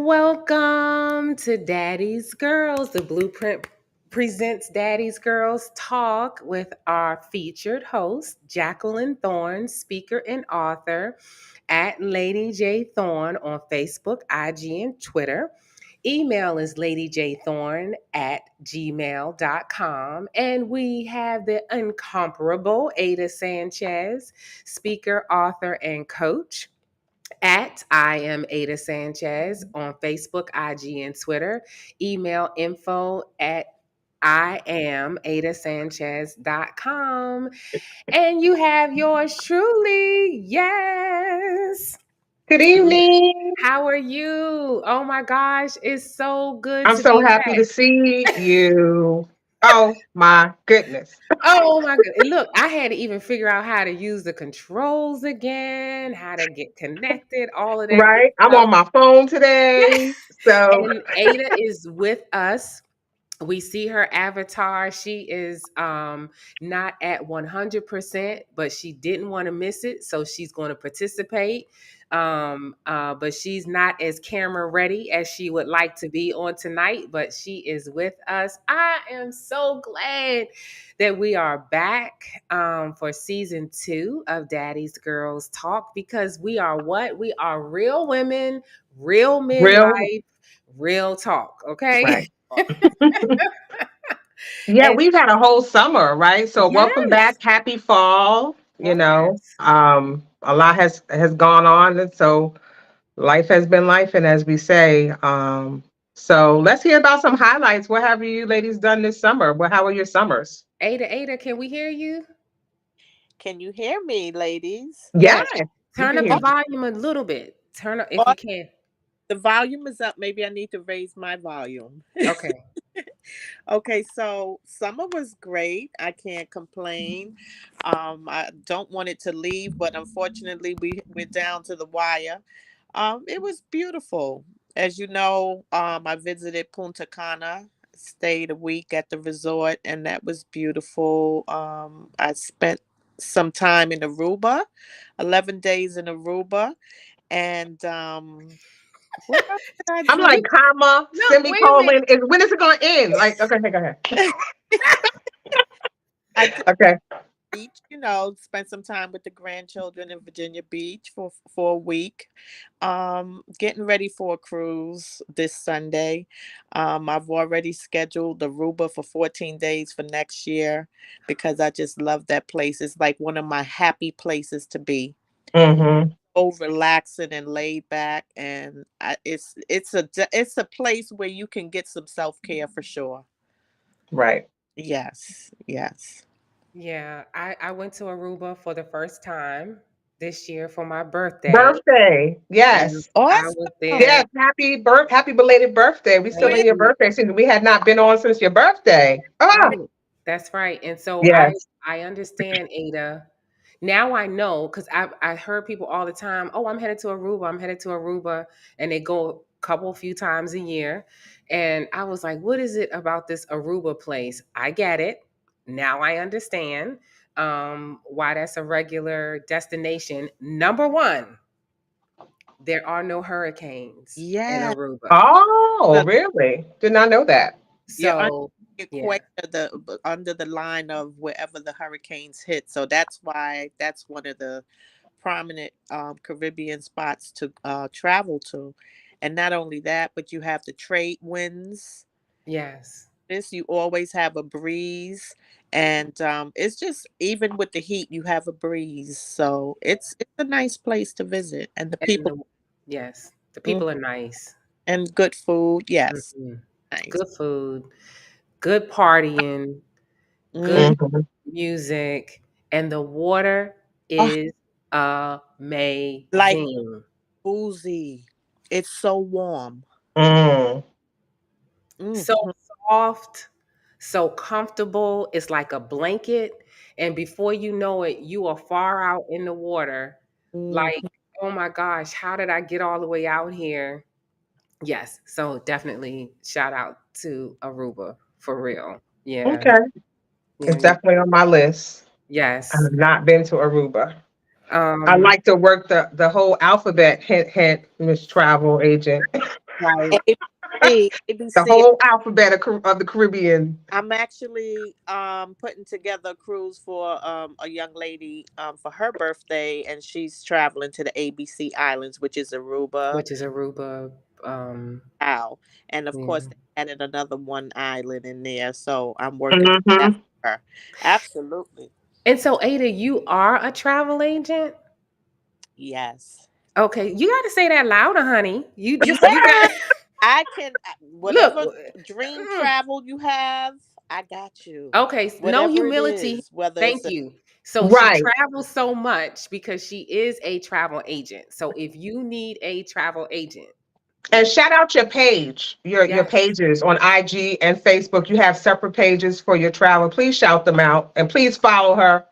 Welcome to Daddy's Girls. The Blueprint presents Daddy's Girls Talk with our featured host, Jacqueline Thorne, speaker and author at Lady J Thorne on Facebook, IG, and Twitter. Email is ladyjthorne@gmail.com. And we have the incomparable Aida Sanchez, speaker, author, and coach at I am Aida Sanchez on Facebook, IG, and Twitter. Email info at IamAidaSanchez.com. And you have yours truly. Yes. Good evening. How are you? Oh my gosh, it's so good I'm to so be happy to back. see you. Oh my goodness. Oh my god. Look, I had to even figure out how to use the controls again, how to get connected, all of that good Right? I'm stuff. on my phone today. So, And Aida is with us. We see her avatar. She is not at 100%, but she didn't want to miss it, so she's going to participate. But she's not as camera ready as she would like to be on tonight, but she is with us. I am so glad that we are back for season 2 of Daddy's Girls Talk, because we are what? We are real women, real real, midlife, real talk, okay? right. Yeah, And we've had a whole summer, right? So welcome yes, back. Happy fall. yes. A lot has gone on, and so life has been life, and as we say. So let's hear about some highlights. What have you ladies done this summer? How are your summers? Ada, can we hear you? Can you hear me, ladies? Yeah, Yes. we Turn can up hear the Oh, you. volume a little bit. Turn up if oh, you can. the volume is up. Maybe I need to raise my volume. Okay. Okay, so summer was great. I can't complain. I don't want it to leave, but unfortunately, we're down to the wire. It was beautiful. As you know, I visited Punta Cana, stayed a week at the resort, and that was beautiful. I spent some time in Aruba, 11 days in Aruba, and where else did I I'm like, drink? comma, Look, wait a minute. semicolon. When is it going to end? Like, okay, go ahead. I did Okay. beach, spent some time with the grandchildren in Virginia Beach for a week. Getting ready for a cruise this Sunday. I've already scheduled Aruba for 14 days for next year because I just love that place. It's like one of my happy places to be. Mm-hmm. So relaxing and laid back, and it's a place where you can get some self-care for sure. Right. Yes, yes. Yeah, I went to Aruba for the first time this year for my birthday. Birthday. And Yes. I was Awesome. there. Yes. Happy belated birthday. We still Thank in your you. birthday season. We had not been on since your birthday. Ah, Right. That's right. And so yes. I understand, Ada. Now I know, because I heard people all the time, oh, I'm headed to Aruba, I'm headed to Aruba, and they go a few times a year. And I was like, what is it about this Aruba place? I get it. Now I understand why that's a regular destination. Number one, there are no hurricanes in Yeah. Aruba. Oh, The, really? Did not know that. you're under So the yeah. equator, under the line of wherever the hurricanes hit. So that's why that's one of the prominent Caribbean spots to travel to. And not only that, but you have the trade winds. Yes. This you always have a breeze, and it's just even with the heat, you have a breeze. So it's a nice place to visit, and the And people. the, yes. The Mm. people are nice. And good food. Yes. Hmm. Nice. Good food, good partying, good Mm. Mhm. music, and the water Oh, is like amazing. boozy. It's so warm. Mm. Mm. So soft, so comfortable. It's like a blanket. And before you know it, you are far out in the water. Mm. Like, oh my gosh, how did I get all the way out here? Yes. So definitely shout out to Aruba for real. Yeah. Okay. Yeah. It's definitely on my list. I Yes. have not been to Aruba. I Um, like to work the whole alphabet. Hint, hint, Miss Travel Agent. right. The ABC. whole alphabet of the Caribbean. I'm actually putting together a cruise for a young lady for her birthday, and she's traveling to the ABC Islands, which is Aruba, Which is Aruba. Um, Ow, and of yeah. course they added another one island in there. So I'm working that Hmm. for her. Absolutely, And so, Ada, you are a travel agent? yes. Okay, you got to say that louder, honey. You got I can look. whatever dream travel you have, I got you. Okay, no Whatever it humility. is, whether it's Thank a you. So she Right. travels so much because she is a travel agent. So if you need a travel agent, And shout out your page, your yes, pages on IG and Facebook. You have separate pages for your travel. Please shout them out and please follow her.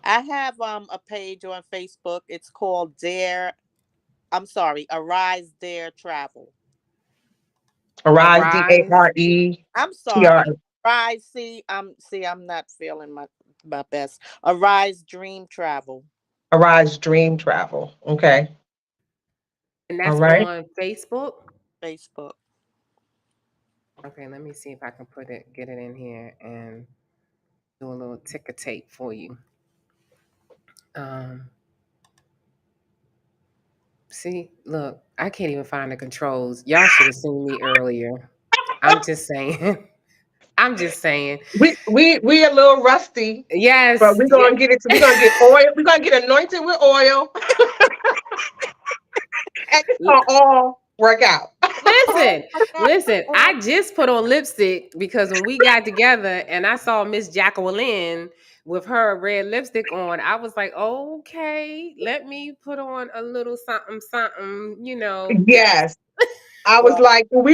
I have a page on Facebook. It's called Dare. I'm sorry, Arise Dare Travel. Arise, arise. DARE, I'm TR, sorry. Arise, see, I'm not feeling my best. Arise Dream Travel. Arise Dream Travel. Okay. And All that's right. on Facebook. Facebook. Okay, let me see if I can get it in here and do a little ticker tape for you. Um, See, look, I can't even find the controls. Y'all should have seen me earlier. I'm just saying. I'm just saying. We a little rusty, but Yes, we're yeah. gonna get it. We're gonna get oil. We're gonna get anointed with oil, and it's gonna all work out. Listen, listen. I just put on lipstick because when we got together and I saw Miss Jacqueline with her red lipstick on, I was like, okay, let me put on a little something, something. Yes. Yes. I was Well, like, we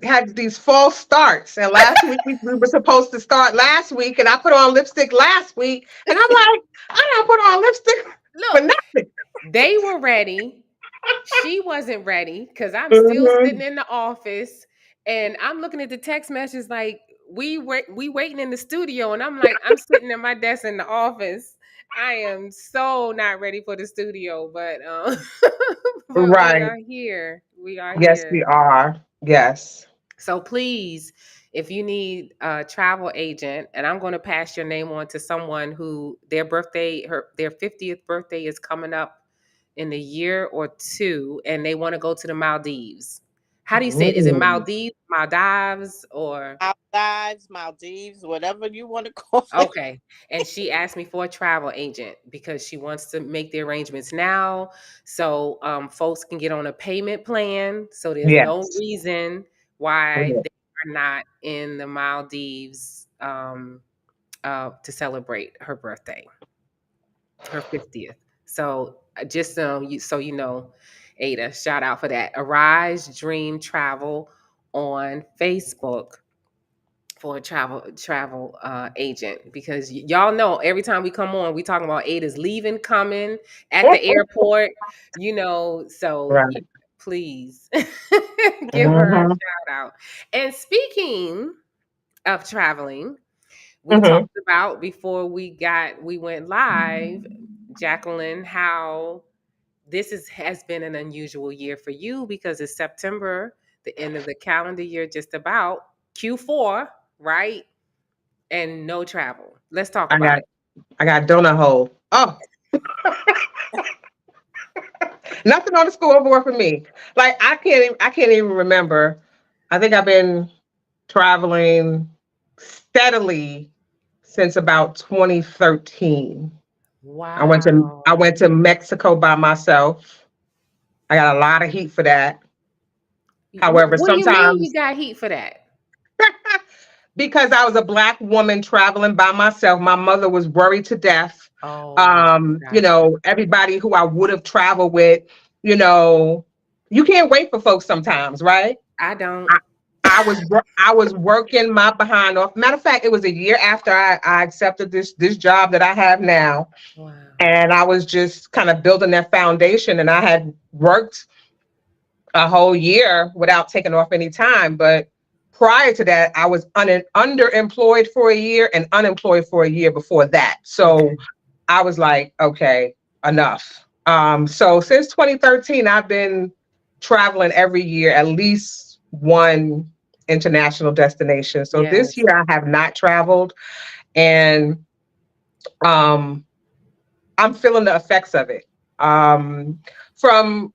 had these false starts, and last week we were supposed to start last week, and I put on lipstick last week, and I'm like, I don't put on lipstick for Look, nothing. they were ready. She wasn't ready because I'm still sitting Mhm. in the office and I'm looking at the text messages like we waiting in the studio and I'm like I'm sitting at my desk in the office. I am so not ready for the studio, but but we Right. are here. We are Yes, here. we are. Yes. So please, if you need a travel agent, and I'm going to pass your name on to someone who their 50th birthday is coming up in a year or two, and they want to go to the Maldives. How do you say it? Is it Mm. Maldives, Maldives, or Maldives, whatever you want to call it. okay? And she asked me for a travel agent because she wants to make the arrangements now, so folks can get on a payment plan. So there's no Yes. reason why Yes. they are not in the Maldives to celebrate her birthday, her 50th. So just so you know, Ada, shout out for that. Arise Dream Travel on Facebook for a travel agent because y'all know every time we come on, we talking about Ada's leaving, coming at the airport, So Right. please give her a Hmm. shout out. And speaking of traveling, we Hmm. talked about before we went live, Jacqueline, how has been an unusual year for you because it's September, the end of the calendar year, just about Q4, right? And no travel. Let's talk I about got it. I got donut hole. Oh, nothing on the scoreboard for me. Like I can't even remember. I think I've been traveling steadily since about 2013. I went Wow. to Mexico by myself. I got a lot of heat for that. However, What do you mean you sometimes got heat for that? because I was a Black woman traveling by myself, my mother was worried to death. Oh, gotcha. Everybody who I would have traveled with, you know, you can't wait for folks sometimes, right? I don't. I, I was working my behind off. Matter of fact, it was a year after I accepted this job that I have now, Wow. and I was just kind of building that foundation. And I had worked a whole year without taking off any time. But prior to that, I was underemployed for a year and unemployed for a year before that. So Okay. I was like, okay, enough. So since 2013, I've been traveling every year, at least one international destination. So this Yes. year I have not traveled, and um, I'm feeling the effects of it. From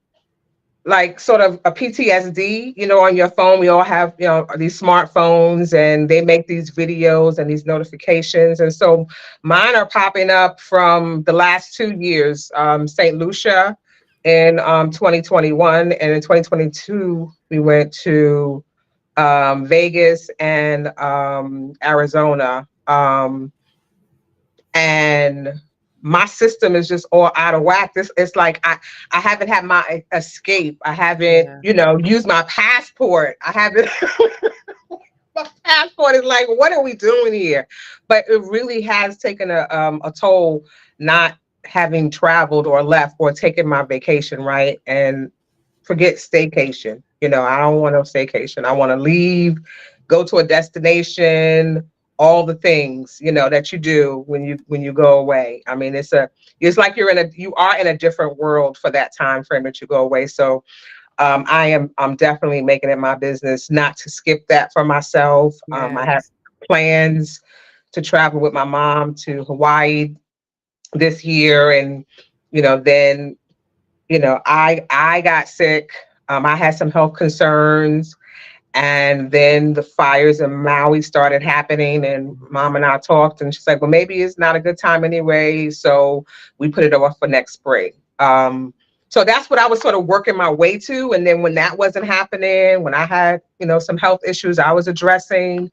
like sort of a PTSD, on your phone. We all have, these smartphones, and they make these videos and these notifications. And so mine are popping up from the last 2 years, St. Lucia in 2021. And in 2022, we went to Vegas and Arizona. And my system is just all out of whack. This it's like I haven't had my escape. I haven't, Yeah. used my passport. I haven't my passport is like, what are we doing here? But it really has taken a toll not having traveled or left or taken my vacation, right? And forget staycation. I don't want no staycation. I want to leave, go to a destination, all the things, that you do when you go away. I mean, it's like you are in a different world for that time frame that you go away. So I'm definitely making it my business not to skip that for myself. I have Yes. plans to travel with my mom to Hawaii this year, and then I got sick. I had some health concerns, and then the fires in Maui started happening, and Mom and I talked, and she's like, "Well, maybe it's not a good time anyway." So we put it off for next spring. So that's what I was sort of working my way to. And then when that wasn't happening, when I had, some health issues I was addressing,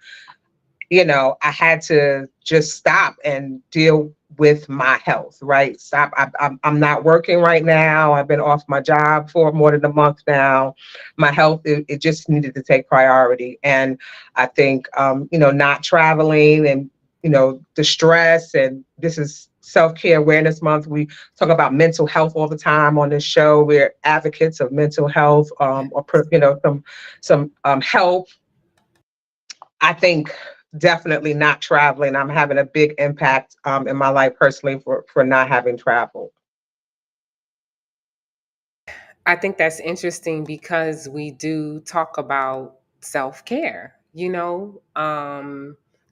I had to just stop and deal with my health, right? Stop. I'm not working right now. I've been off my job for more than a month now. My health, it just needed to take priority. And I think, not traveling and, the stress, and this is Self-Care Awareness Month. We talk about mental health all the time on this show. We're advocates of mental health, or, some help. I think definitely not traveling. I'm having a big impact in my life personally for not having traveled. I think that's interesting because we do talk about self care,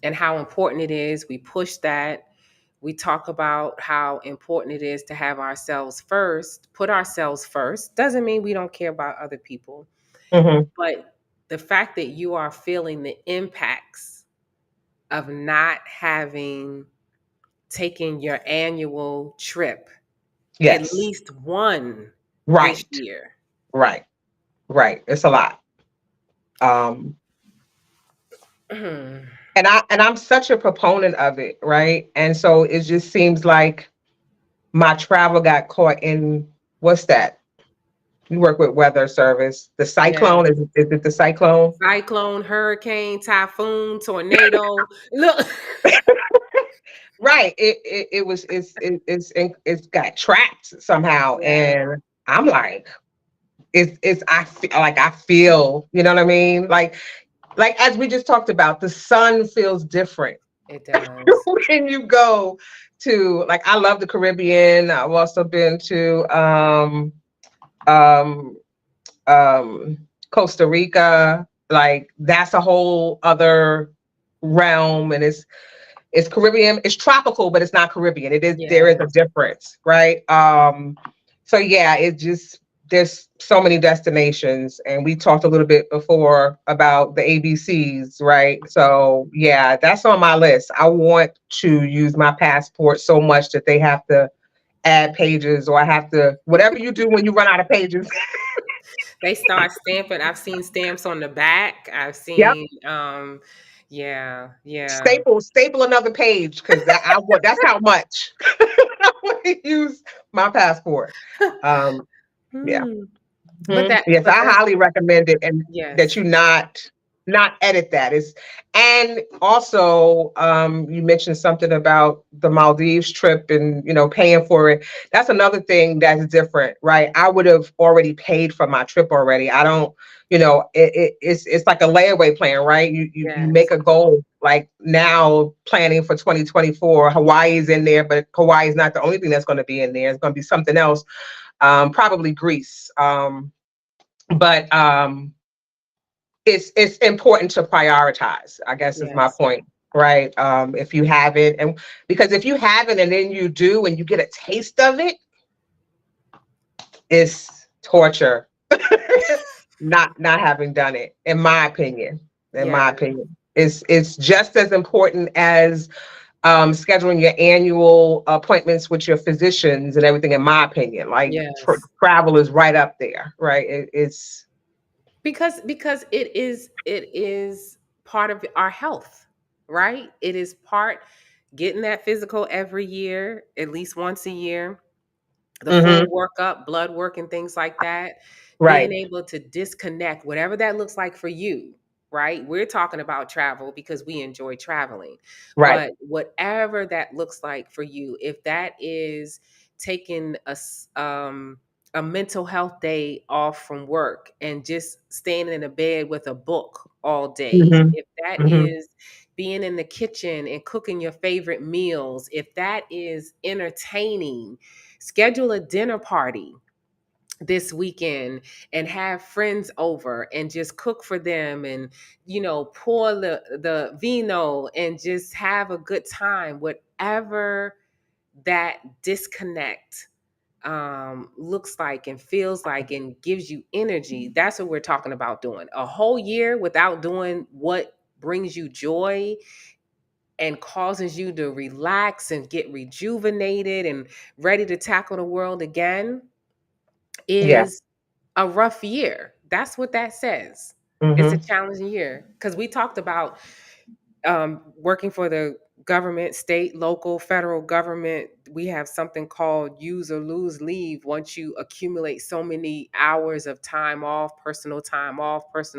and how important it is. We push that. We talk about how important it is to have ourselves first, put ourselves first. Doesn't mean we don't care about other people, Hmm. but the fact that you are feeling the impacts of not having taken your annual trip, at Yes. least one this Right. year. Right. Right. It's a lot. Um, Mhm. and I'm such a proponent of it, right? And so it just seems like my travel got caught in, what's that? You work with weather service. The Yeah. cyclone, is it the cyclone? Cyclone, hurricane, typhoon, tornado. Look. Right. It's got trapped somehow. Yes, And I'm like, I feel, you know what I mean? Like as we just talked about, the sun feels different it does. when you go to, like, I love the Caribbean. I've also been to um um Costa Rica. Like that's a whole other realm, and it's Caribbean, it's tropical, but it's not Caribbean. There is a Yes. difference, right? So yeah, it just there's so many destinations, and we talked a little bit before about the ABCs, right? So yeah, that's on my list. I want to use my passport so much that they have to add pages, or I have to, whatever you do when you run out of pages. They start stamping. I've seen stamps on the back. I've Yep. seen yeah, yeah. Staple another page, because that's how much I want to use my passport. Um, yeah. Hmm. Yes, But I that's highly recommend it, and that yes. you not edit that. And also, you mentioned something about the Maldives trip, and paying for it. That's another thing that's different, right? I would have already paid for my trip already. I don't, it's like a layaway plan, right? You make Yes. a goal, like now planning for 2024. Hawaii is in there, but Hawaii is not the only thing that's going to be in there. It's going to be something else, probably Greece. But it's important to prioritize, I guess, is my Yes. point, right? If you have it, and because if you have it and then you do and you get a taste of it, it's torture. Not having done it, in my opinion. In Yeah. my opinion, it's just as important as scheduling your annual appointments with your physicians and everything. In my opinion, like Yes. travel is right up there, right? It's Because it is part of our health, right? It is part getting that physical every year, at least once a year, the mhm, full workup, blood work, and things like that, being right, able to disconnect, whatever that looks like for you, right? We're talking about travel because we enjoy traveling. right. But whatever that looks like for you, if that is taking a mental health day off from work and just staying in a bed with a book all day, Mhm, if that mhm. is being in the kitchen and cooking your favorite meals, if that is entertaining, schedule a dinner party this weekend and have friends over and just cook for them, and pour the vino and just have a good time, whatever that disconnect looks like and feels like and gives you energy. That's what we're talking about doing. A whole year without doing what brings you joy and causes you to relax and get rejuvenated and ready to tackle the world again Yeah. is a rough year. That's what that says. It's a Mhm. challenging year because we talked about working for the government, state, local, federal government. We have something called use or lose leave. Once you accumulate so many hours of time off, personal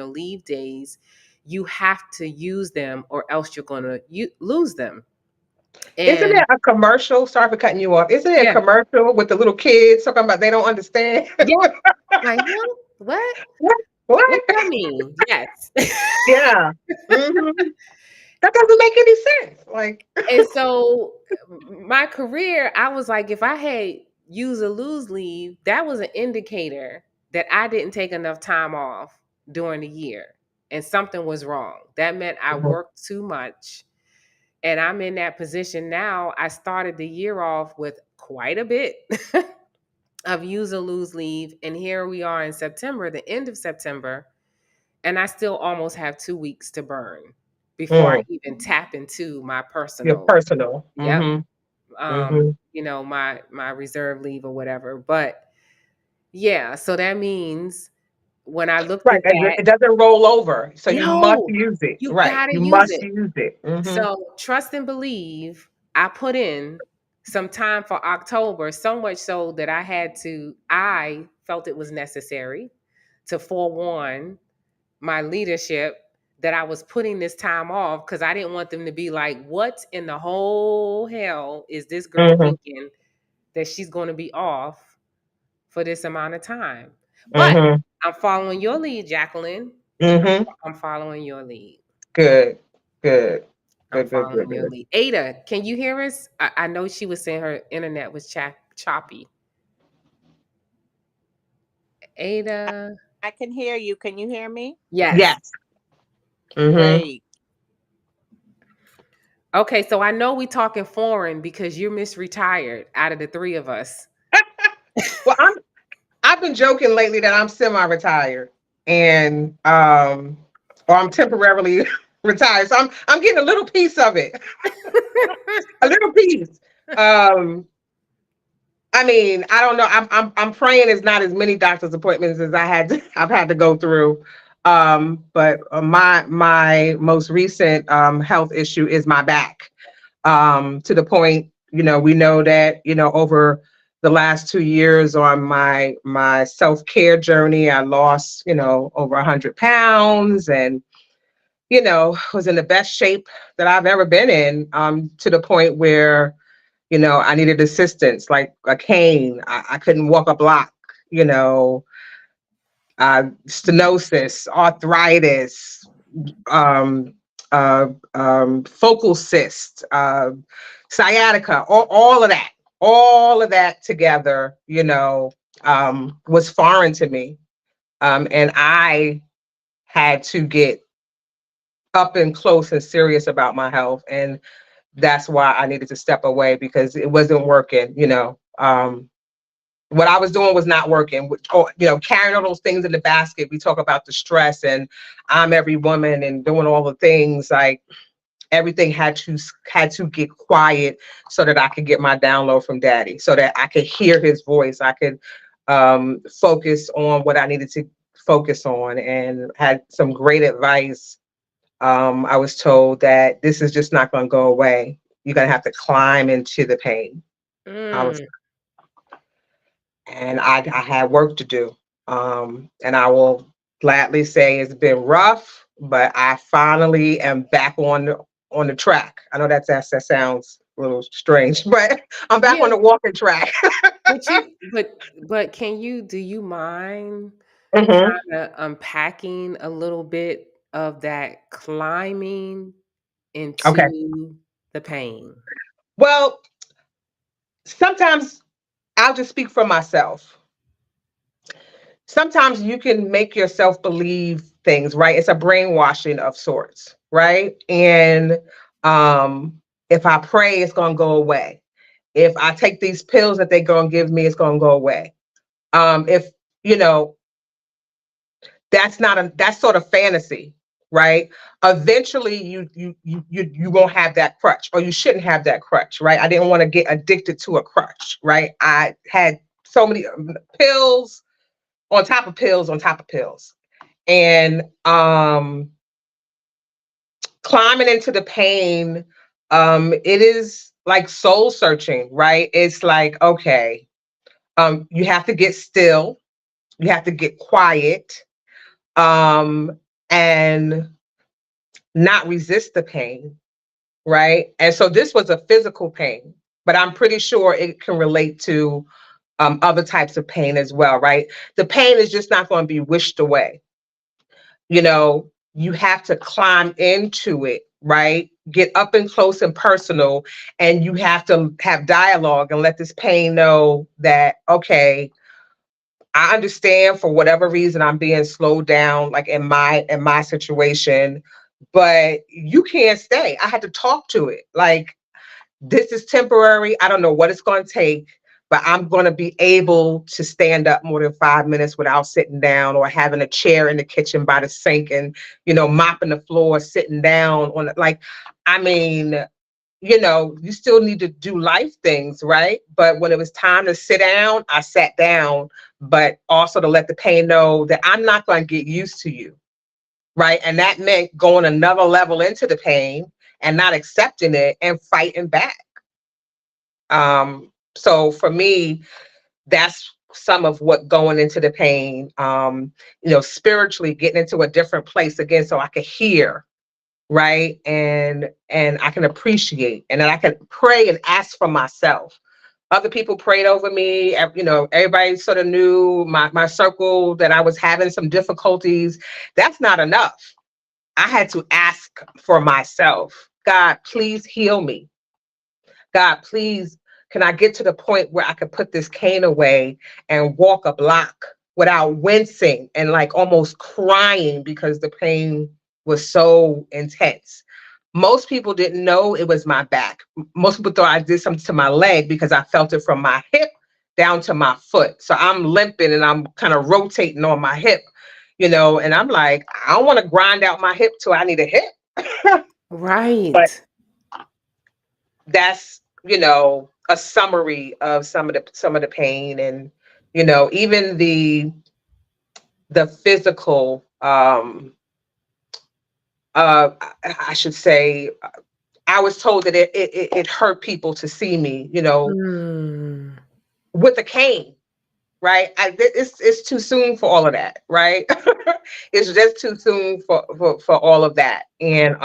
leave days, you have to use them or else you're going to lose them. Isn't And there a commercial? Sorry for cutting you off. Isn't there a yeah, commercial with the little kids talking about they don't understand? yeah. Like, huh? What? What? What? What that mean? Yes. Yeah. Mhm. That doesn't make any sense. Like, And so my career, I was like, if I had use or lose leave, that was an indicator that I didn't take enough time off during the year and something was wrong. That meant I mhm, worked too much. And I'm in that position now. I started the year off with quite a bit of use or lose leave. And here we are in September, the end of September, and I still almost have 2 weeks to burn before I mm, even tap into my your personal. personal. Yep. Mhm. Mhm. My reserve leave or whatever. But yeah, so that means when I looked Right. at that, It doesn't roll over, so you must no, use it. you Right. gotta You use must it. use it. Mhm. So trust and believe, I put in some time for October, so much so that I felt it was necessary to forewarn my leadership that I was putting this time off because I didn't want them to be like, what in the whole hell is this girl Mhm. thinking that she's going to be off for this amount of time? But Mhm. I'm following your lead, Jacqueline. Mhm. I'm following your lead. Good. Good. I'm Good. Good. Good. following your Good. lead. Ada, can you hear us? I know she was saying her internet was choppy. Ada, I can hear you. Can you hear me? yes. Yes. Mhm. Great. Okay, so I know we talking foreign because you're Miss Retired out of the three of us. Well, I've been joking lately that I'm semi-retired, and or I'm temporarily retired. So I'm getting a little piece of it. A little piece. Um I mean, I don't know. I'm praying it's not as many doctor's appointments as I've had to go through. But my most recent health issue is my back. To the point, we know that, over the last 2 years on my self-care journey, I lost, over 100 pounds, and, was in the best shape that I've ever been in, to the point where, I needed assistance, like a cane. I couldn't walk a block, you know, stenosis, arthritis, um, focal cyst, sciatica, all of that together, was foreign to me. And I had to get up and close and serious about my health. And that's why I needed to step away, because it wasn't working, what I was doing was not working. Carrying all those things in the basket. We talk about the stress, and I'm every woman and doing all the things, like everything had to get quiet so that I could get my download from daddy, so that I could hear his voice. I could focus on what I needed to focus on, and had some great advice. I was told that this is just not going to go away. You're going to have to climb into the pain. I was, Mm. and I had work to do. And I will gladly say it's been rough, but I finally am back on the track. I know that sounds a little strange, but I'm back on Yeah, the walking track. but but can you do you mind Hmm. kind of unpacking a little bit of that climbing Okay. into the pain? Well, sometimes I'll just speak for myself. Sometimes you can make yourself believe things, right? It's a brainwashing of sorts, right? And if I pray, it's going to go away. If I take these pills that they're going to give me, it's going to go away. If you know that's sort of fantasy, right? Eventually, you won't have that crutch, or you shouldn't have that crutch, right? I didn't want to get addicted to a crutch, right? I had so many pills on top of pills on top of pills, and climbing into the pain. It is like soul searching, right? It's like, okay, you have to get still, you have to get quiet, um, and not resist the pain, right? And so this was a physical pain, but I'm pretty sure it can relate to other types of pain as well, right? The pain is just not going to be wished away. You have to climb into it, right? Get up and close and personal, and you have to have dialogue and let this pain know that, okay, I understand for whatever reason I'm being slowed down, like in my situation, but you can't stay. I had to talk to it. Like, this is temporary. I don't know what it's going to take, but I'm going to be able to stand up more than 5 minutes without sitting down, or having a chair in the kitchen by the sink and, mopping the floor, sitting down on it. Like, I mean, you still need to do life things, right? But when it was time to sit down, I sat down, but also to let the pain know that I'm not going to get used to you, right? And that meant going another level into the pain and not accepting it and fighting back. So for me, that's some of what going into the pain, spiritually getting into a different place again, so I could hear, right? And I can appreciate, and then I can pray and ask for myself. Other people prayed over me. Everybody sort of knew my circle that I was having some difficulties. That's not enough. I had to ask for myself. God, please heal me. God, please, can I get to the point where I could put this cane away and walk a block without wincing and like almost crying because the pain was so intense? Most people didn't know it was my back. Most people thought I did something to my leg, because I felt it from my hip down to my foot. So I'm limping and I'm kind of rotating on my hip, and I'm like, I don't want to grind out my hip till I need a hip. But Right. that's, a summary of some of the pain, and even the physical, I should say, I was told that it hurt people to see me, Mm. with a cane, right? It's too soon for all of that, right? It's just too soon for all of that. And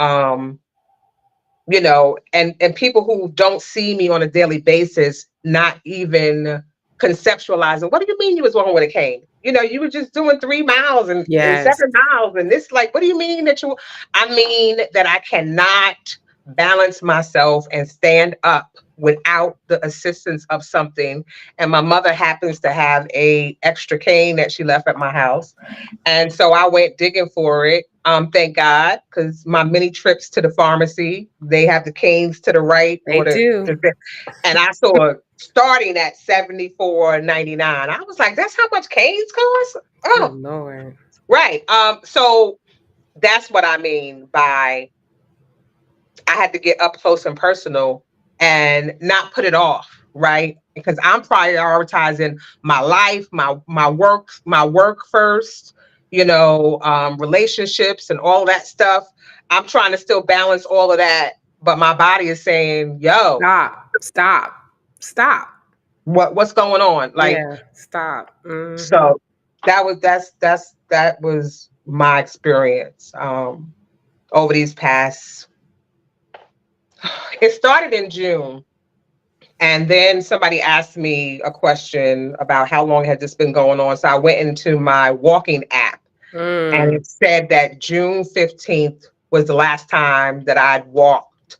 and people who don't see me on a daily basis, not even conceptualizing, what do you mean you was walking with a cane? You were just doing 3 miles and Yes. 7 miles, and this, like, what do you mean that you? I mean that I cannot balance myself and stand up without the assistance of something. And my mother happens to have a extra cane that she left at my house, and so I went digging for it. Thank God, because my many trips to the pharmacy, they have the canes to the right, They or do. and I saw it starting at 74.99. I was like, that's how much canes cost? Good Oh, Lord. right. So that's what I mean by I had to get up close and personal and not put it off, right? Because I'm prioritizing my life, my work first, relationships and all that stuff. I'm trying to still balance all of that, but my body is saying, "Yo, Stop. Stop. Stop. what's going on?" Like, Yeah. Stop. Hmm. so that was my experience over these past. It started in June. And then somebody asked me a question about how long had this been going on. So I went into my walking app, and Mm. it said that June 15th was the last time that I'd walked,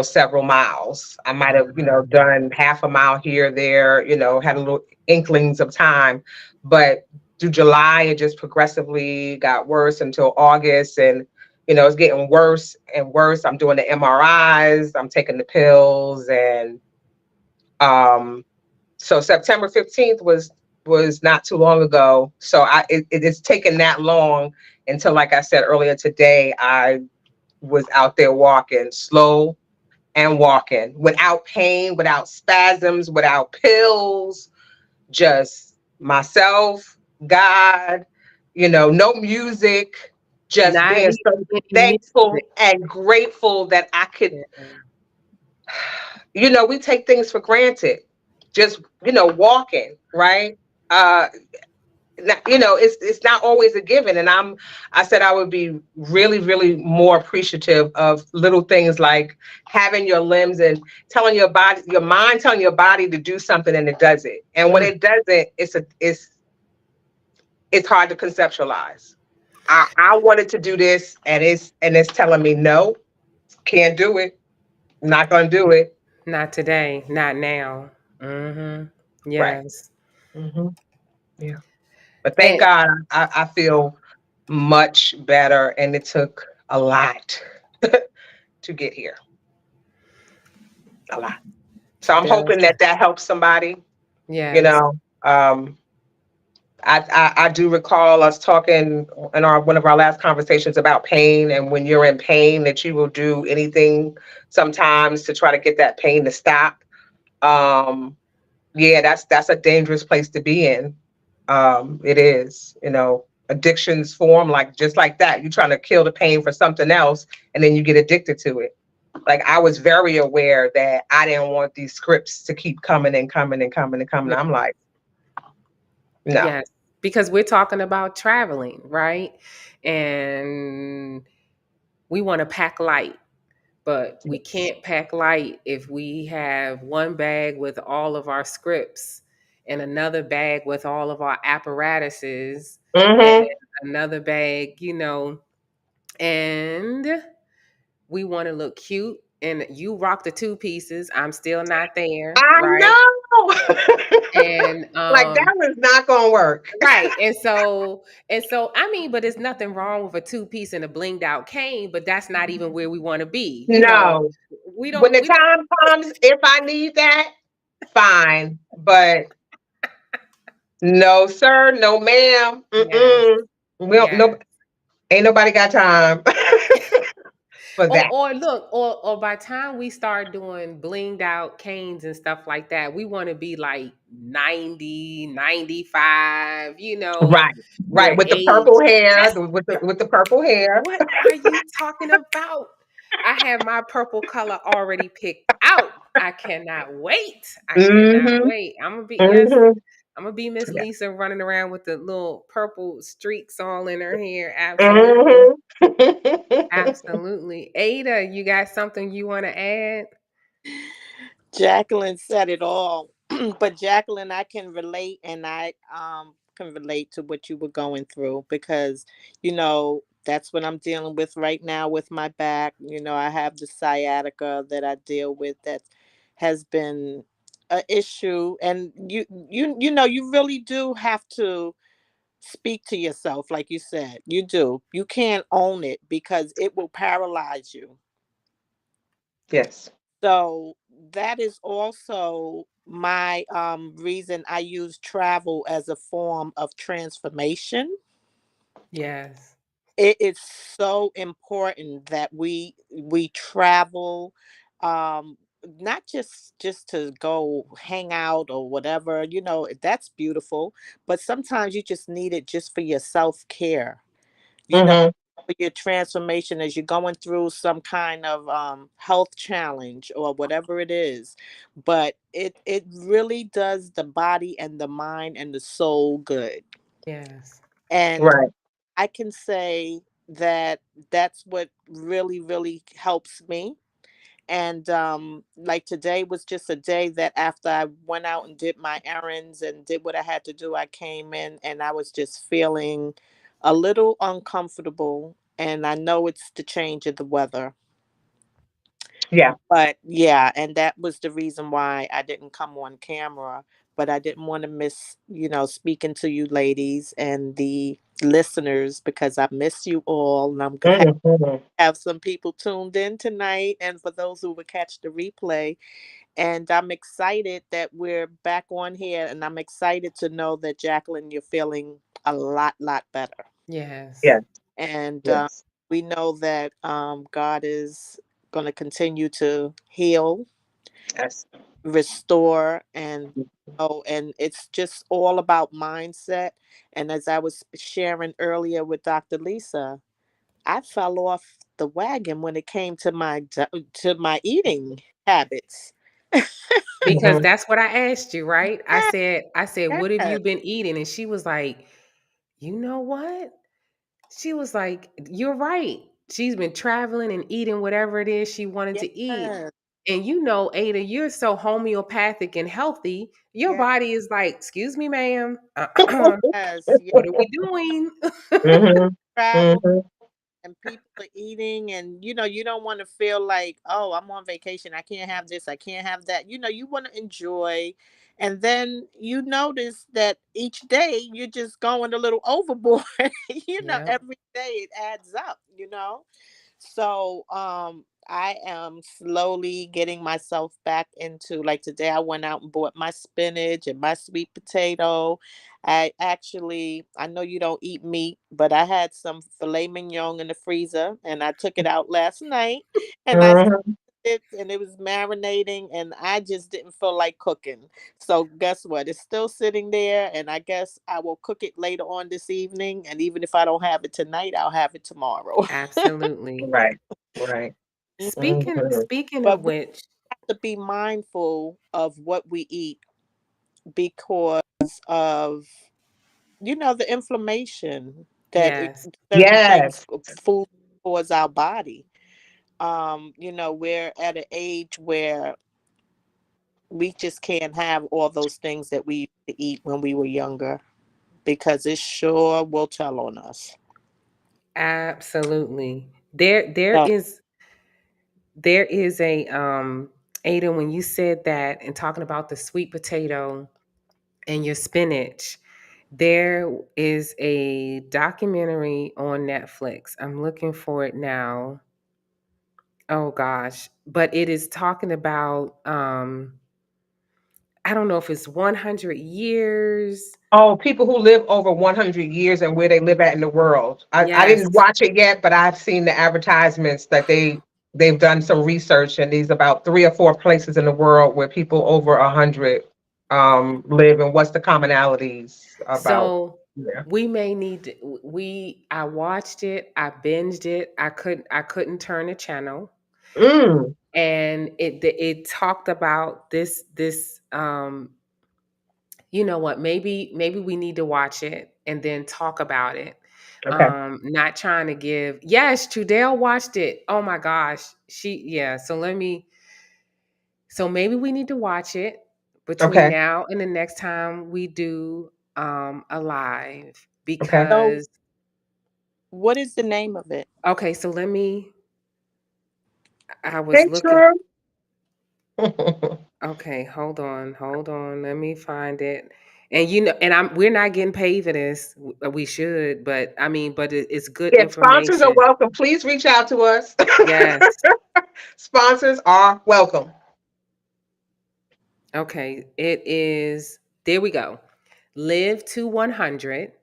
several miles. I might have, done half a mile here, there, had a little inklings of time. But through July, it just progressively got worse until August. And, it's getting worse and worse. I'm doing the MRIs, I'm taking the pills, and um, so September 15th was not too long ago. So it's taken that long until, like I said earlier today, I was out there walking slow and walking without pain, without spasms, without pills, just myself, God, no music, just Not being even so any thankful music. and grateful that I could. Yeah. We take things for granted. Just, walking, right? Uh, it's not always a given. And I said I would be really, really more appreciative of little things like having your limbs and telling your body, your mind telling your body to do something, and it does it. And when Mm. it doesn't, it's hard to conceptualize. I wanted to do this, and it's telling me no, can't do it, not gonna do it. Not today. Not now. Hmm. Right. Yes. Hmm. Yeah. But thank And God I feel much better, and it took a lot to get here. A lot. So it I'm does. hoping that helps somebody. You Yes. know, um, I do recall us talking in our one of our last conversations about pain, and when you're in pain, that you will do anything sometimes to try to get that pain to stop. Um, yeah, that's a dangerous place to be in. It is, addictions form like just like that. You're trying to kill the pain for something else, and then you get addicted to it. Like, I was very aware that I didn't want these scripts to keep coming and coming and coming and coming. Yeah. I'm like, no. Yes. Because we're talking about traveling, right? And we want to pack light, but we can't pack light if we have one bag with all of our scripts and another bag with all of our apparatuses and Hmm. another bag, and we want to look cute. And you rock the two pieces. I'm still not there, I right? know. And Like, that was not gonna work. right. And so I mean, but there's nothing wrong with a two piece and a blinged out cane, but that's not even where we want to be. No. We When don't the we don't time comes, if I need that, fine. But no, sir, no, ma'am. Yes. Mm-mm. We don't, Yes. no, ain't nobody got time. for that. Or look, or by time we start doing blinged out canes and stuff like that, we want to be like 90, 95. Right, right. We're With the purple aged. hair, That's with the purple hair. what are you talking about? I have my purple color already picked out. I cannot wait. I cannot Mm-hmm. wait. I'm gonna be yes. Mm-hmm. I'm gonna be Miss Yeah. Lisa running around with the little purple streaks all in her hair. Absolutely. Mm-hmm. Absolutely. Ada, you got something you want to add? Jacqueline said it all. But Jacqueline, I can relate, and I can relate to what you were going through, because that's what I'm dealing with right now with my back. I have the sciatica that I deal with that has been a issue, and you really do have to speak to yourself, like you said. You do. You can't own it because it will paralyze you. Yes. So that is also my reason I use travel as a form of transformation. Yes. It is so important that we travel, not just to go hang out or whatever. That's beautiful, but sometimes you just need it just for your self-care. you know Mm-hmm. for your transformation as you're going through some kind of health challenge or whatever it is. But it really does the body and the mind and the soul good. Yes. And Right. I can say that that's what really really helps me. And like today was just a day that after I went out and did my errands and did what I had to do, I came in and I was just feeling a little uncomfortable. And I know it's the change of the weather. Yeah. But yeah, and that was the reason why I didn't come on camera. But I didn't want to miss, speaking to you ladies and the listeners, because I miss you all. And I'm glad Mm-hmm. have some people tuned in tonight, and for those who will catch the replay. And I'm excited that we're back on here, and I'm excited to know that, Jacqueline, you're feeling a lot better. Yes. Yes. And Yes. we know that God is going to continue to heal, Yes. restore, and it's just all about mindset. And as I was sharing earlier with Dr. Lisa, I fell off the wagon when it came to my eating habits. Because Mm-hmm. that's what I asked you, right? I said, what have Yes, you been eating? And she was like, you know what? She was like, you're right. She's been traveling and eating whatever it is she wanted to eat. yes, And Ada, you're so homeopathic and healthy. Your yes, body is like, excuse me, ma'am. yes, yes. What are we doing? Mm-hmm. Travel, Mm-hmm. and people are eating, and you don't want to feel like, oh, I'm on vacation, I can't have this, I can't have that. You want to enjoy. And then you notice that each day you're just going a little overboard. Yep. Every day it adds up. So I am slowly getting myself back into, like, today I went out and bought my spinach and my sweet potato. I know you don't eat meat, but I had some filet mignon in the freezer, and I took it out last night, and I Mm-hmm. it and it was marinating, and I just didn't feel like cooking. So guess what? It's still sitting there, and I guess I will cook it later on this evening, and even if I don't have it tonight, I'll have it tomorrow. Absolutely. Right. Right. Mm-hmm. Speaking of But we which, have to be mindful of what we eat because of the inflammation that yes, certain things Yes. food towards our body. We're at an age where we just can't have all those things that we used to eat when we were younger, because it sure will tell on us. absolutely. There So, is a Ada, when you said that and talking about the sweet potato and your spinach, there is a documentary on Netflix. I'm looking for it now. Oh gosh, but it is talking about I don't know if it's 100 years. Oh, people who live over 100 years and where they live at in the world. I Yes. didn't watch it yet, but I've seen the advertisements that they they've done some research, and these about 3 or 4 places in the world where people over 100 live, and what's the commonalities about. So Yeah. we may need to, I watched it, I binged it. I couldn't turn the channel. Mm, And it talked about this you know what, maybe we need to watch it and then talk about it. okay. Not trying to give, yes, Trudell watched it. Oh my gosh. Yeah, so maybe we need to watch it between Okay. now and the next time we do a live, Okay. So, because what is the name of it? okay, so I was Hey, looking. True. Okay, hold on. Let me find it. And and we're not getting paid for this. We should, but I mean, but it's good Yeah, sponsors are information. welcome. Please reach out to us. Yes. Sponsors are welcome. Okay. It is. There we go. Live to 100.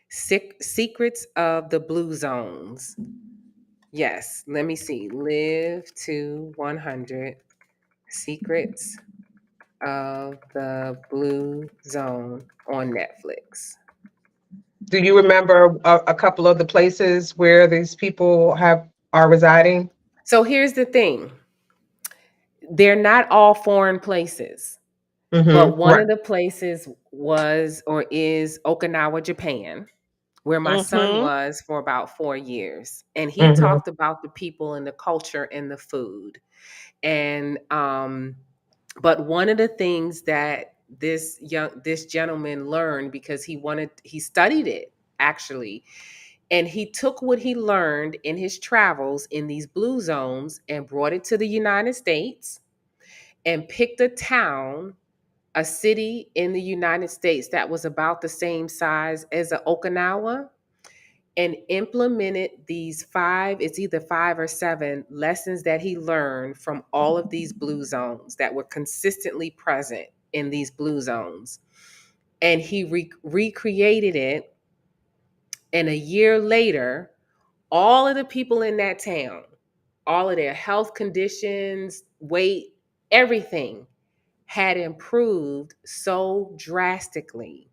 Secrets of the Blue Zones. Yes. Let me see. Live to 100. Secrets of the Blue Zone on Netflix. Do you remember a couple of the places where these people are residing? So here's the thing. They're not all foreign places, but one Right. of the places was or is Okinawa, Japan, where my son Mm-hmm. was for about 4 years. And he Hmm. talked about the people and the culture and the food. And but one of the things that this gentleman learned, because he studied it actually, and he took what he learned in his travels in these blue zones and brought it to the United States and picked a city in the United States that was about the same size as Okinawa, and implemented these it's either 5 or 7 lessons that he learned from all of these blue zones that were consistently present in these blue zones. And he recreated it. And a year later, all of the people in that town, all of their health conditions, weight, everything had improved so drastically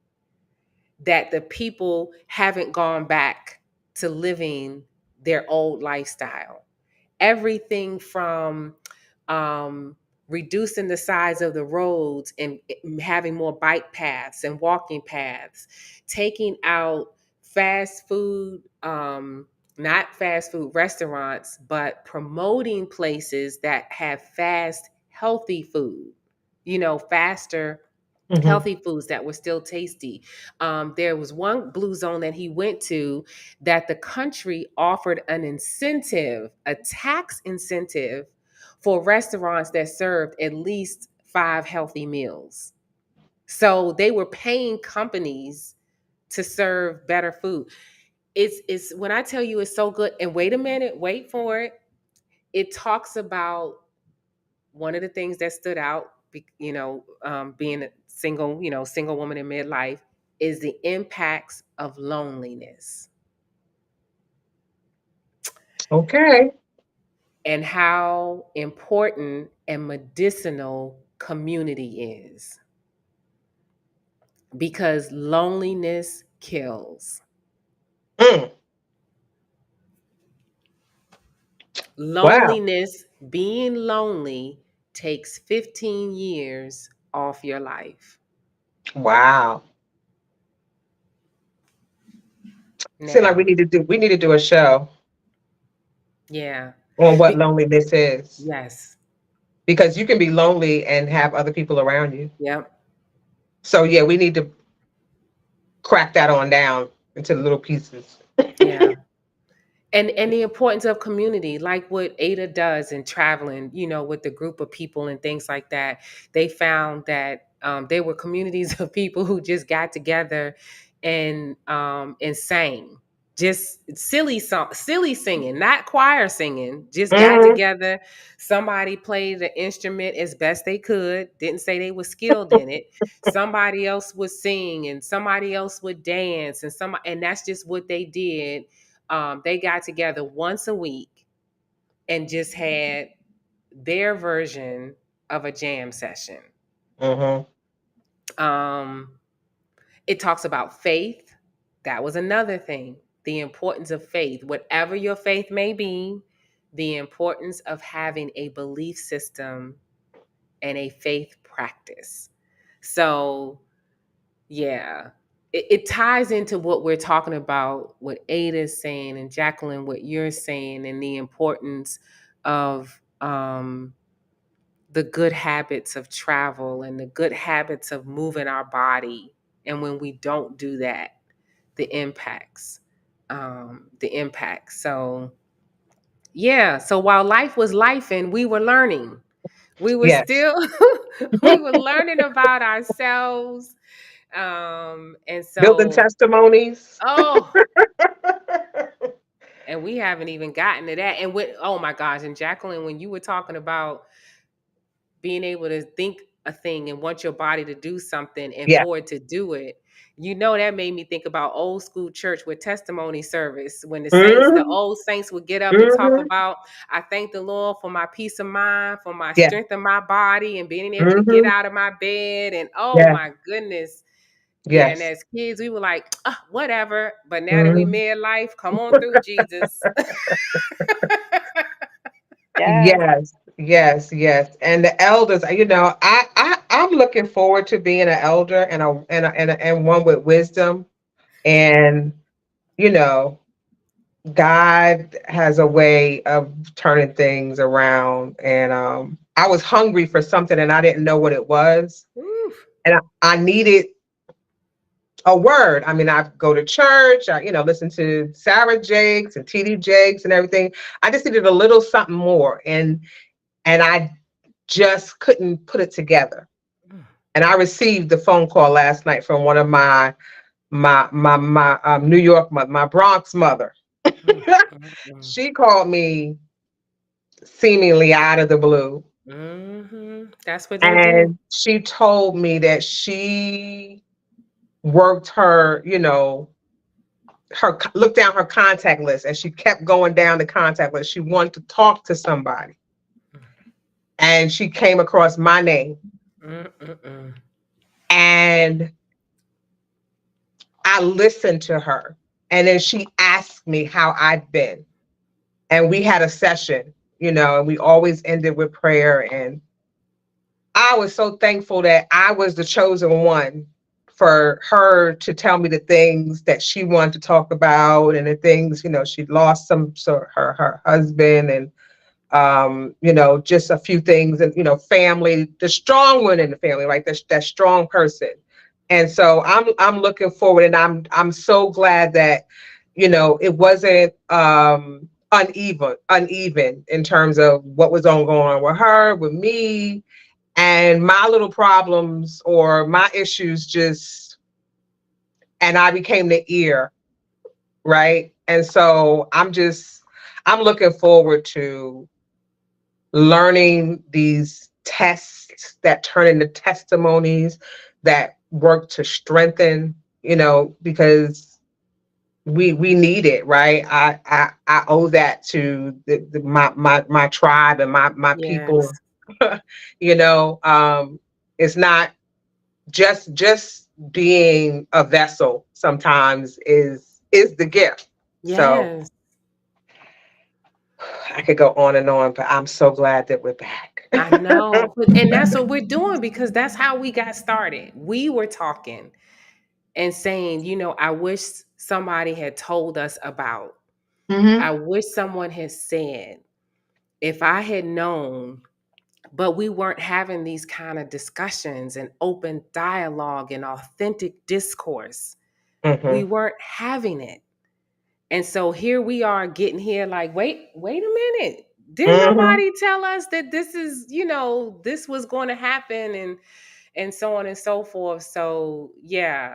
that the people haven't gone back to living their old lifestyle. Everything from um, reducing the size of the roads and having more bike paths and walking paths, taking out fast food, not fast food restaurants, but promoting places that have fast, healthy food, faster Hmm. healthy foods that were still tasty. There was one blue zone that he went to that the country offered an incentive, a tax incentive for restaurants that served at least 5 healthy meals. So they were paying companies to serve better food. It's when I tell you it's so good. And wait a minute, wait for it. It talks about one of the things that stood out, being a single woman in midlife, is the impacts of loneliness Okay. and how important and medicinal community is, because loneliness kills. Mm. Wow. Being lonely takes 15 years off your life. Wow. Seems like Now, we need to do a show yeah. on what Be- loneliness is, yes. because you can be lonely and have other people around you. Yep. So yeah, we need to crack that on down into little pieces. Yeah. And the importance of community, like what Ada does in traveling, with the group of people and things like that. They found that there were communities of people who just got together and sang, just silly singing, not choir singing, just got Hmm. together. Somebody played the instrument as best they could, didn't say they were skilled in it. Somebody else would sing and somebody else would dance, and that's just what they did. They got together once a week and just had their version of a jam session. Mm-hmm. Um, it talks about faith. That was another thing. The importance of faith, whatever your faith may be, the importance of having a belief system and a faith practice. So, yeah, it ties into what we're talking about, what Ada is saying, and Jacqueline, what you're saying, and the importance of the good habits of travel and the good habits of moving our body. And when we don't do that, the impacts, the impacts. So, yeah. So while life was life and we were learning, we were Yes. still, we were learning about ourselves. And Building so, testimonies. oh, and we haven't even gotten to that. And with, oh my gosh, and Jacqueline, when you were talking about being able to think a thing and want your body to do something and Yeah. for it to do it, you know, that made me think about old school church with testimony service when the saints, the Mm-hmm. old saints would get up and talk Mm-hmm. about, I thank the Lord for my peace of mind, for my Yeah. strength of my body and being able to get Mm-hmm. out of my bed. And oh Yeah. my goodness. Yeah, and Yes. as kids, we were like, whatever. But now that we Mm-hmm. midlife, come on through, Jesus. Yes. Yes, yes, yes. And the elders, I'm looking forward to being an elder and one with wisdom. And you know, God has a way of turning things around. And I was hungry for something and I didn't know what it was. Oof. And I needed a word. I mean, I go to church, listen to Sarah Jakes and TD Jakes and everything. I just needed a little something more. And I just couldn't put it together. And I received the phone call last night from one of my New York my Bronx mother. Mm, mm, mm. She called me seemingly out of the blue, That's what they do. and she told me that she worked her, her looked down her contact list, and she kept going down the contact list. She wanted to talk to somebody, and she came across my name, Mm, mm, mm. and I listened to her. And then she asked me how I've been. And we had a session, and we always ended with prayer. And I was so thankful that I was the chosen one for her to tell me the things that she wanted to talk about, and the things, she'd lost her husband, and just a few things, and family, the strong one in the family, like that strong person. And so I'm looking forward, and I'm so glad that it wasn't uneven in terms of what was going on with her, with me, and my little problems or my issues just, and I became the ear, right? And so I'm looking forward to learning these tests that turn into testimonies that work to strengthen, because we need it, right? I owe that to my tribe and my people. Yes. you know it's not just being a vessel. Sometimes is the gift. So Yes. I could go on and on, but I'm so glad that we're back. I know. And that's what we're doing because that's how we got started. We were talking and saying, I wish somebody had told us about. I Hmm. wish someone had said, if I had known, but we weren't having these kind of discussions and open dialogue and authentic discourse. We Hmm. weren't having it. And so here we are getting here like, wait a minute. Didn't Hmm. nobody tell us that this is, this was going to happen and so on and so forth. So yeah,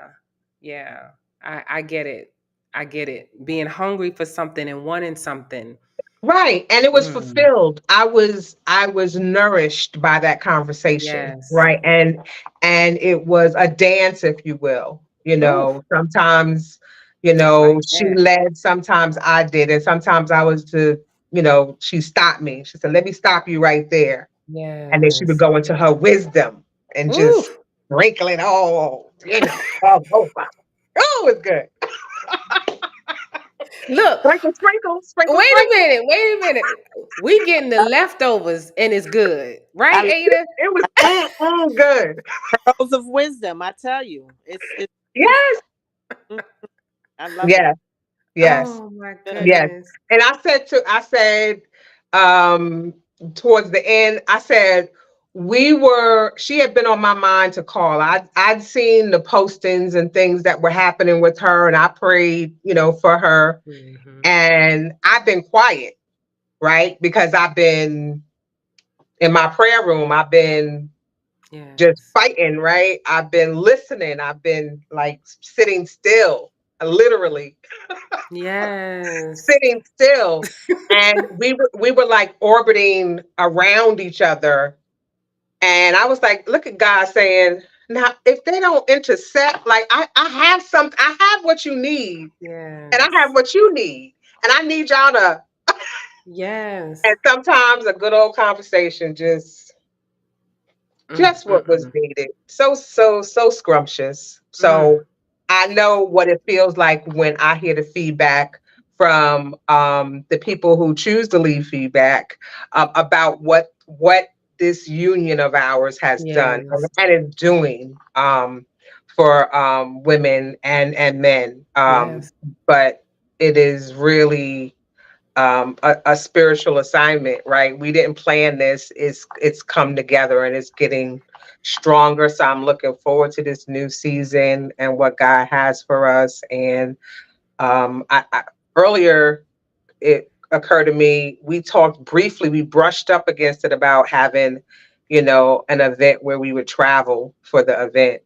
yeah, I get it. I get it. Being hungry for something and wanting something. Right. And it was Mm, fulfilled. I was nourished by that conversation. yes. Right. And it was a dance, if you will. Ooh, Sometimes, I like she that. led, sometimes I did, and sometimes I was the she stopped me. She said, "Let me stop you right there." And then she would Yes. go into her wisdom and Ooh. just sprinkle it all over. Oh, it's good. Look, Sprinkle, sprinkle, sprinkle, wait a sprinkle. minute. Wait a minute. We getting the leftovers and it's good. I Right, love Ada? It was good. pearls of wisdom. I tell you, it's beautiful. Yes, Mm, I love it. yes, yes. Oh my Good. Yes. goodness. And I said, um, towards the end, I said, she had been on my mind to call. I'd seen the postings and things that were happening with her, and I prayed, for her. Hmm. And I've been quiet, right? Because I've been in my prayer room. I've been just Yes. fighting, right? I've been listening. I've been like sitting still, literally Yes. sitting still, and we were like orbiting around each other, and I was like, look at God saying, now if they don't intersect, like I have what you need, and I have Yes. what you need, and I need y'all to. Yes. And sometimes a good old conversation just what was Mm. needed. So scrumptious. Mm. So I know what it feels like when I hear the feedback from the people who choose to leave feedback about what this union of ours has done Yes. and is doing for women and men. Yes. But it is really a spiritual assignment, right? We didn't plan this. It's come together and it's getting stronger. So I'm looking forward to this new season and what God has for us. And earlier it occurred to me, we talked briefly, we brushed up against it about having, an event where we would travel for the event.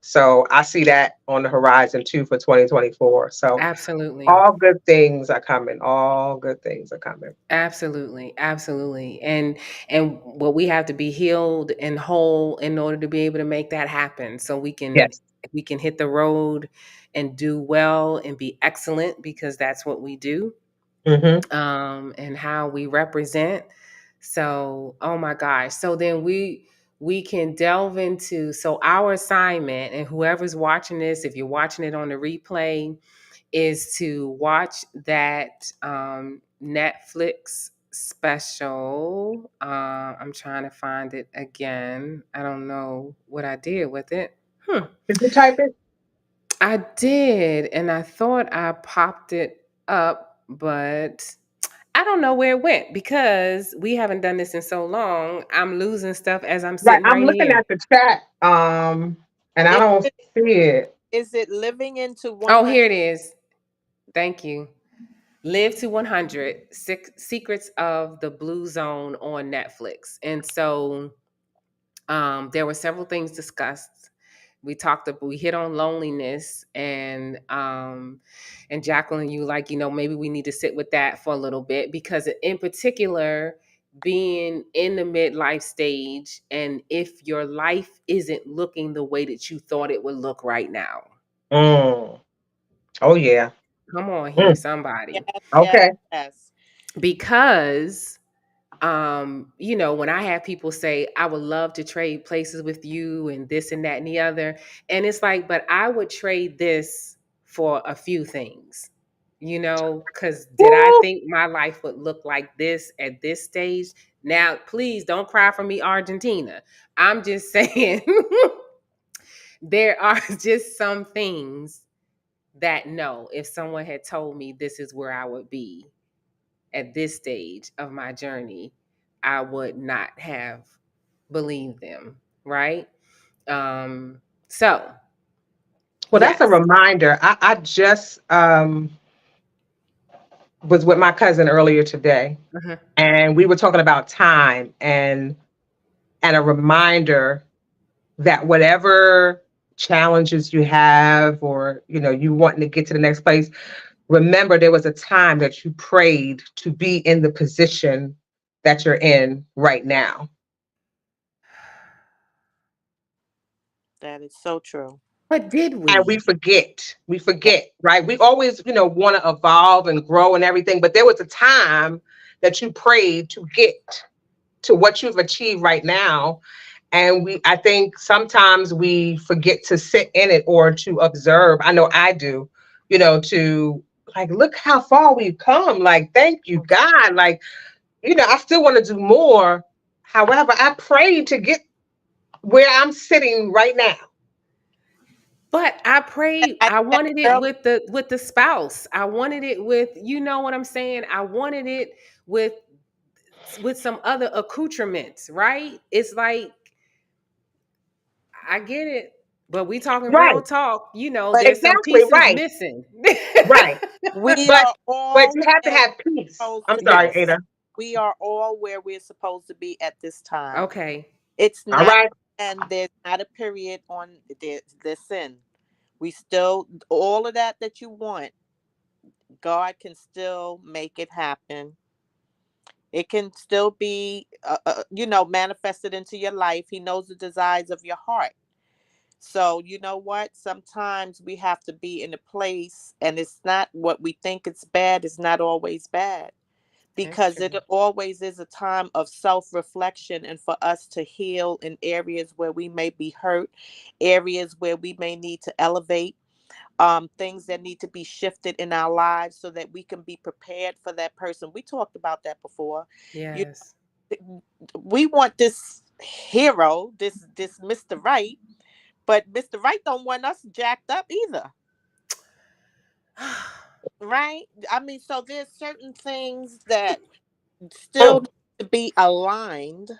So I see that on the horizon too for 2024. So Absolutely. all good things are coming. All good things are coming. Absolutely. Absolutely. And what we have to be healed and whole in order to be able to make that happen. So Yes. we can hit the road and do well and be excellent because that's what we do. Hmm. And how we represent. So, oh my gosh. So then we can delve into so our assignment and whoever's watching this, if you're watching it on the replay, is to watch that Netflix special. I'm trying to find it again. I don't know what I did with it. Did you type it? I did, and I thought I popped it up, but I don't know where it went because we haven't done this in so long. I'm losing stuff as I'm Right. sitting I'm right looking here. at the chat. And I Is don't it see it. is it living into Oh, 100? here it is. Thank you. Live to 100 Secrets of the Blue Zone on Netflix. And so there were several things discussed. We hit on loneliness and Jacqueline, you like, maybe we need to sit with that for a little bit because in particular, being in the midlife stage and if your life isn't looking the way that you thought it would look right now. Mm. Oh yeah. Come on here, Mm. somebody. Yes, yes, Okay. yes. Because when I have people say, I would love to trade places with you and this and that and the other, and it's like, but I would trade this for a few things, because did I Woo. think my life would look like this at this stage? Now, please don't cry for me, Argentina. I'm just saying there are just some things that no, if someone had told me this is where I would be at this stage of my journey, I would not have believed them, right? So Well, that's a yes. reminder. I just was with my cousin earlier today, Uh-huh. and we were talking about time and a reminder that whatever challenges you have or you wanting to get to the next place, remember there was a time that you prayed to be in the position that you're in right now. That is so true. But did And we we? forget. Yeah. Right? We always, want to evolve and grow and everything. But there was a time, that you prayed to get to what you've achieved right now. And I think sometimes we forget to sit in it or to observe. I know I do, to like, look how far we've come. Like, thank you, God. Like, I still want to do more. However, I prayed to get where I'm sitting right now. But I prayed, I I said wanted it earlier, with the spouse. I wanted it with, you know what I'm saying? I wanted it with some other accoutrements, right? It's like, I get it, but we talking real Right. talk, but there's some Exactly. pieces Right. missing. Right. we But are but all you have to where have we're peace. supposed I'm to sorry, be. Yes. Ada. We are all where we're supposed to be at this time. Okay. It's All not, right. and there's not a period on the sin. We still, all of that you want, God can still make it happen. It can still be, manifested into your life. He knows the desires of your heart. So, you know what? Sometimes we have to be in a place, and it's not what we think it's bad, it's not always bad. That's Because it true. always is a time of self reflection and for us to heal in areas where we may be hurt, areas where we may need to elevate, things that need to be shifted in our lives so that we can be prepared for that person. We talked about that before. You, Yes. we want this hero, this Mr. Right, but Mr. Right don't want us jacked up either. Right? I mean, so there's certain things that still Oh. need to be aligned.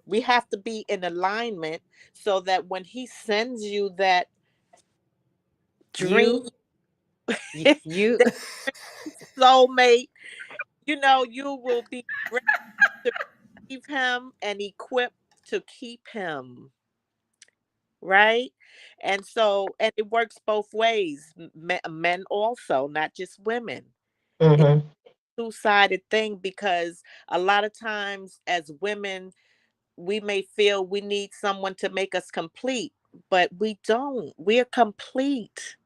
We have to be in alignment so that when he sends you that dream, You you that soulmate, you will be ready to receive him and equipped to keep him. Right? And so, and it works both ways. Men also, not just women. It's Mm-hmm. a two-sided thing because a lot of times as women, we may feel we need someone to make us complete, but we don't. We're complete.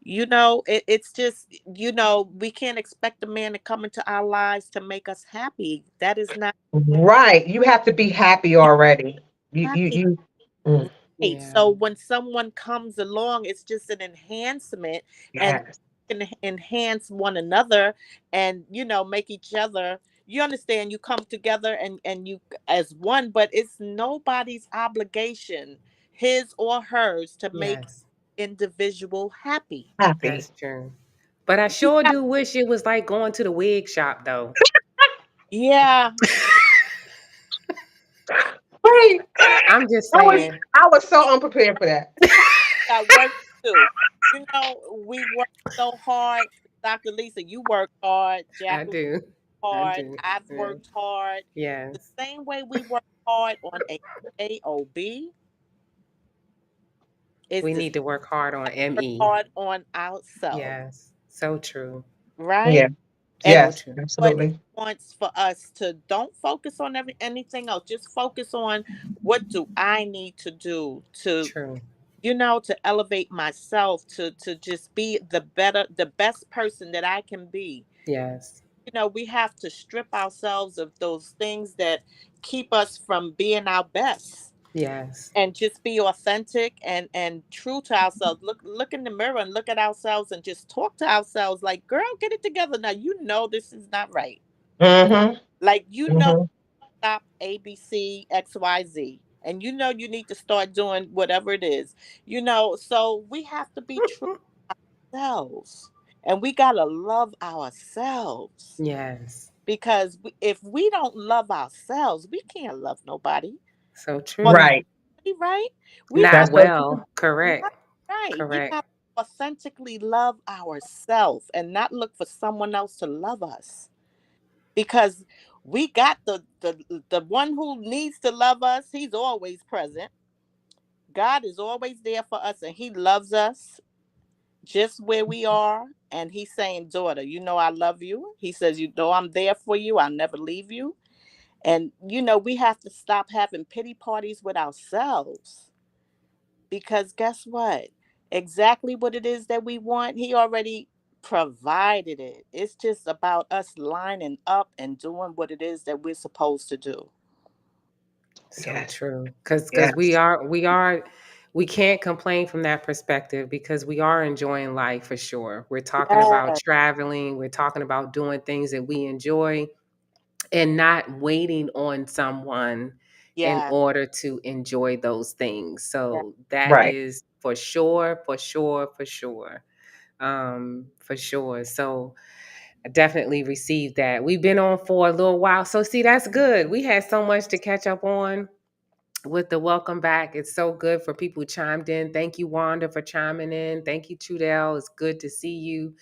It's just, we can't expect a man to come into our lives to make us happy. That is not Right. You have to be happy already. happy. You. Mm. Right. yeah. So when someone comes along, it's just an enhancement, and Yes. can enhance one another and, make each other. You understand, you come together and you as one, but it's nobody's obligation, his or hers, to make Yes. individual happy. Happy. That's true. But I We sure have, do wish it was like going to the wig shop though. yeah, Wait. I'm just I was saying. I was so unprepared for that. got work to do. We work so hard. Dr. Lisa, you work hard. I Jacqueline do. I hard. do. I've Yeah. worked hard. The Yes. same way we work hard on a AOB is We the need to work hard on work ME. hard on ourselves, Yes. So true. right? Yeah. And So Yes. true. what he Absolutely. wants for us to don't focus on anything else. Just focus on what do I need to do to, True. to elevate myself, to just be the best person that I can be. Yes. We have to strip ourselves of those things that keep us from being our best Yes. and just be authentic and true to ourselves. Look in the mirror and look at ourselves and just talk to ourselves like, girl, get it together now. This is not right. Mm-hmm. Like, Mm-hmm. stop ABC XYZ, and you need to start doing whatever it is. So we have to be true to ourselves, and we got to love ourselves, Yes. because if we don't love ourselves, we can't love nobody. So true. Right. Right? We Not That's have so true. well. Correct. right. We Correct. have to authentically love ourselves and not look for someone else to love us, because we got the one who needs to love us. He's always present. God is always there for us, and he loves us just where we are. And he's saying, daughter, I love you. He says, I'm there for you. I'll never leave you. And we have to stop having pity parties with ourselves, because guess what? Exactly what it is that we want, he already provided it. It's just about us lining up and doing what it is that we're supposed to do. So Yes. true. Because Yes. we can't complain from that perspective because we are enjoying life for sure. We're talking about Yes, traveling, we're talking about doing things that we enjoy and not waiting on someone in yes, order to enjoy those things. yes, So that Right. is for sure, for sure, for sure. For sure. So I definitely received that. We've been on for a little while. So see, that's good. We had so much to catch up on with the welcome back. It's so good for people who chimed in. Thank you, Wanda, for chiming in. Thank you, Trudell. It's good to see you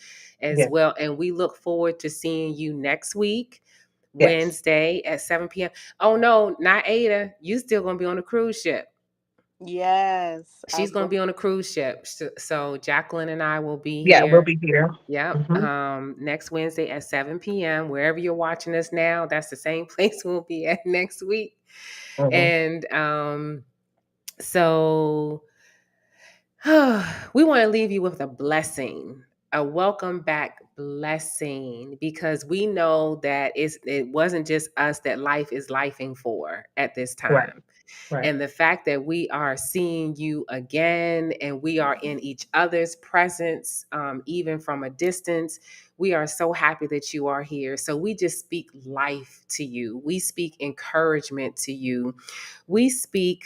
as Yes. well. And we look forward to seeing you next week, Yes. Wednesday at 7 p.m. Oh, no, not Ada. You still going to be on the cruise ship. yes. I She's going to will. be on a cruise ship. So Jacqueline and I will be Yeah, we'll here. be here. Yep. Hmm. Next Wednesday at 7 p.m. Wherever you're watching us now, that's the same place we'll be at next week. Hmm. And so we want to leave you with a blessing, a welcome back blessing, because we know that it wasn't just us that life is lifing for at this Right. time. Right. And the fact that we are seeing you again and we are in each other's presence, even from a distance, we are so happy that you are here. So we just speak life to you. We speak encouragement to you. We speak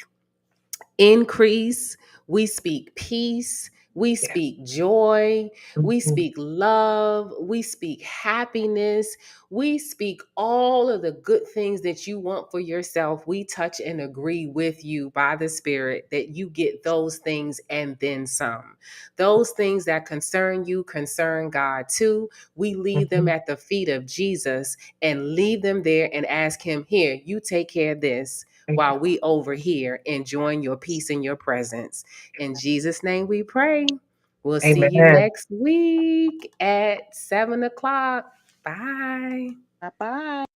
increase. We speak peace. We Yes. speak joy. We Hmm. speak love. We speak happiness. We speak all of the good things that you want for yourself. We touch and agree with you by the Spirit that you get those things and then some. Those things that concern you concern God too. We leave them Hmm. at the feet of Jesus and leave them there and ask Him, here, you take care of this Thank you. while we over here enjoying your peace and your presence. In Jesus' name we pray. We'll see you Amen. next week at 7 o'clock. Bye. Bye bye.